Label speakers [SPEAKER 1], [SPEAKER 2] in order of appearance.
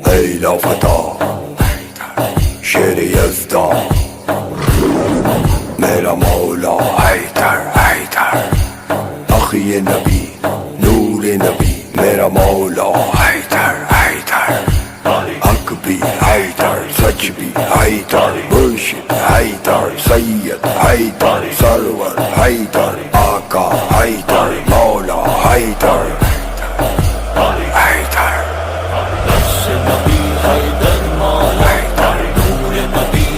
[SPEAKER 1] ليلى فتى शेर यज़्दा मेरा मौला हैदर हैदर अखी नबी नूर नबी मेरा मौला हैदर हैदर हक भी हैदर सच भी हैदर मुर्शिद हैदर सैयद हैदर सरवर हैदर